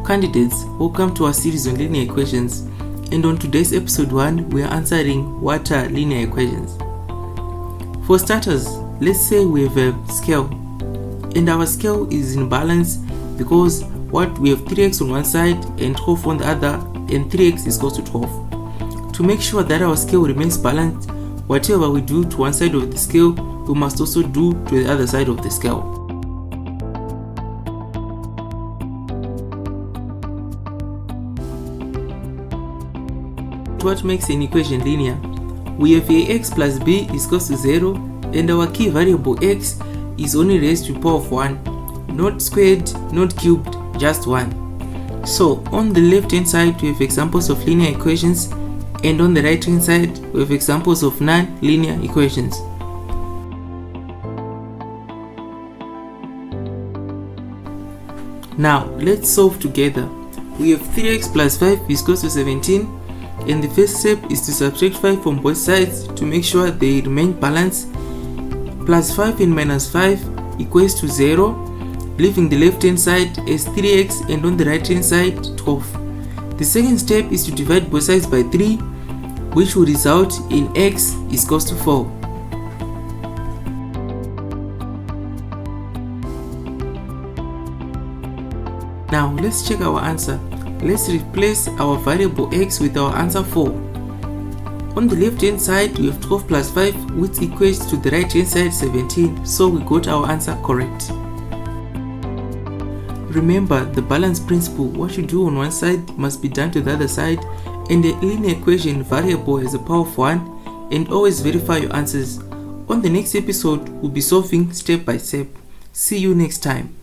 Candidates, welcome to our series on linear equations, and on today's episode 1 we are answering what are linear equations. For starters, let's say we have a scale and our scale is in balance because we have 3x on one side and 12 on the other, and 3x is equal to 12. To make sure that our scale remains balanced, whatever we do to one side of the scale we must also do to the other side of the scale. What makes an equation linear? We have ax plus b is equal to 0, and our key variable x is only raised to the power of 1, not squared, not cubed, just 1. So on the left hand side we have examples of linear equations, and on the right hand side we have examples of non-linear equations. Now let's solve together. We have 3x plus 5 is equal to 17, and the first step is to subtract 5 from both sides to make sure they remain balanced. Plus 5 and minus 5 equals to 0, leaving the left hand side as 3x and on the right hand side 12. The second step is to divide both sides by 3, which will result in x is equal to 4. Now let's check our answer. Let's replace our variable x with our answer 4. On the left hand side we have 12 plus 5, which equates to the right hand side 17, so we got our answer correct. Remember the balance principle: what you do on one side must be done to the other side, and the linear equation variable has a power of 1, and always verify your answers. On the next episode we'll be solving step by step. See you next time.